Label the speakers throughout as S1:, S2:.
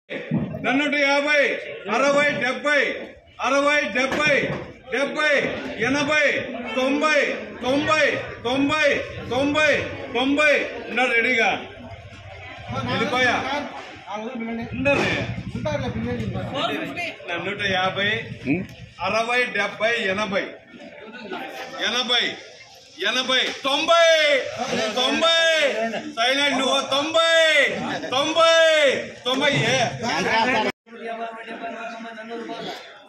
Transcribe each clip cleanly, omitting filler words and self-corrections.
S1: 50, 60, 70, 70, 80, 90 రెడీగా వెళ్ళిపోయా 150, 60, 70, 80, 90 సైలెంట్ నువ్వు 90
S2: 420
S3: 300, 305, 310, 315,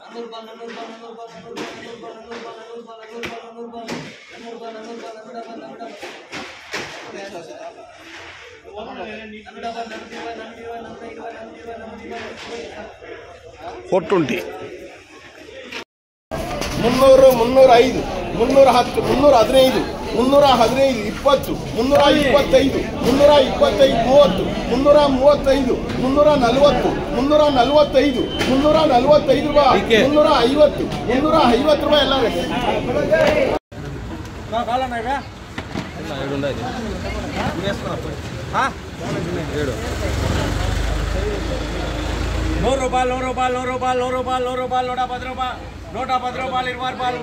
S3: 315, 20, 325, 325, 30, 335, 340, 345, 345 రూపాయ 350, 350 రూపాయ వెళ్ళాలి.
S1: ₹100, ₹110, ₹110, ₹110, ₹110, ₹110,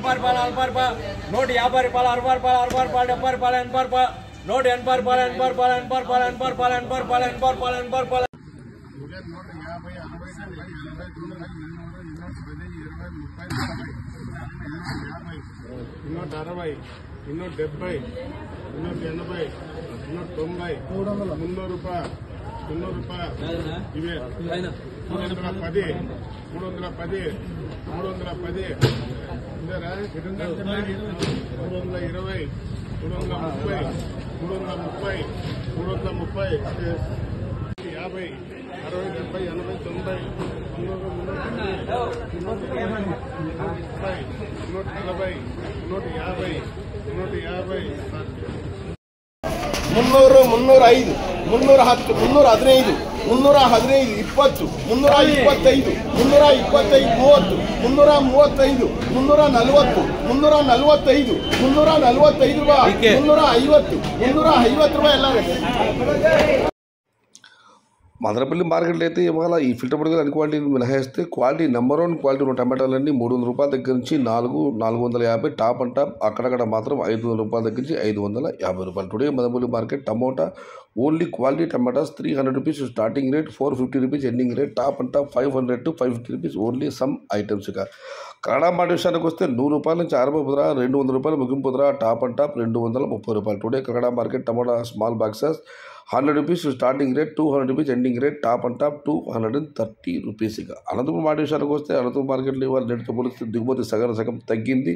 S1: ₹110, ₹20, ₹20, ₹40, ₹50, ₹60, ₹70, ₹80, ఇవే 310, 310, 310, 320, 330, 330, 330, 50, 60, 70, 80, 90, 150, 305, 310, 315, 20, 325, 325, 30, 335, 340, 345, 345 రూపాయ 350, 350 రూపాయ వెళ్ళాలి.
S2: మదనపల్లి మార్కెట్లో అయితే ఇవాళ ఈ ఫిల్టర్ పొడిగా అన్ని క్వాలిటీని మినహాయిస్తే క్వాలిటీ నెంబర్ 1 క్వాలిటీ ఉన్న టమాటాలన్నీ ₹300 దగ్గర నుంచి 450 టాప్ అండ్ టాప్ అక్కడక్కడ మాత్రం ₹500 దగ్గర నుంచి ₹550. Today Madanapalle market tomato only quality tomatoes ₹300 starting rate, ₹450 ending rate, top and top ₹500 to ₹550 only some items. ఇక కన్నడ మాట విషయానికి వస్తే ₹100 నుంచి ₹60, ₹200 ముగింపు ధర, top and top ₹230. Today Kannada market tomato small boxes ₹100 starting rate, ₹200 ending rate, top and top ₹230. ఇక అనంతపురం మాట విషయానికి వస్తే అనంతపురం మార్కెట్లో ఇవాళ నేటితో పోలిస్తే దిగుమతి సగం తగ్గింది.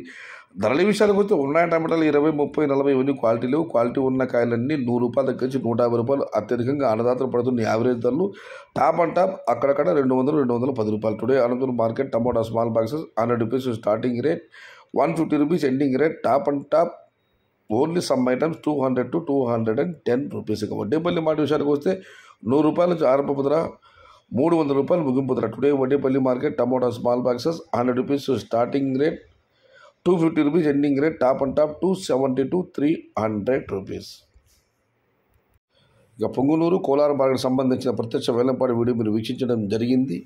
S2: ధరల విషయానికి వస్తే ఉన్న టమాటాలు 20, 30, 40 ఇవన్నీ క్వాలిటీ లేవు. క్వాలిటీ ఉన్న కాయలన్నీ ₹100 దగ్గర నుంచి ₹150 అత్యధికంగా అన్నదాతలు పడుతున్న యావరేజ్ ధరలు. టాప్ అండ్ టాప్ అక్కడక్కడ ₹200, ₹210. Today Anantapuram market tomato small boxes ₹100 starting rate, ₹150 ending rate, top and top only some items ₹200 to ₹210. ఇక వడ్డేపల్లి మాట విషయానికి వస్తే ₹100 నుంచి ఆరంభపు ధర, ₹300 ముగింపు ధర. Today Vaddepalli market tomato small boxes ₹100 starting rate, ₹250 ending rate, top and top ₹270 to ₹300. ఇక పొంగునూరు కోలారం మార్కెట్ సంబంధించిన ప్రత్యక్ష వేలంపాటి వీడియో మీరు వీక్షించడం జరిగింది.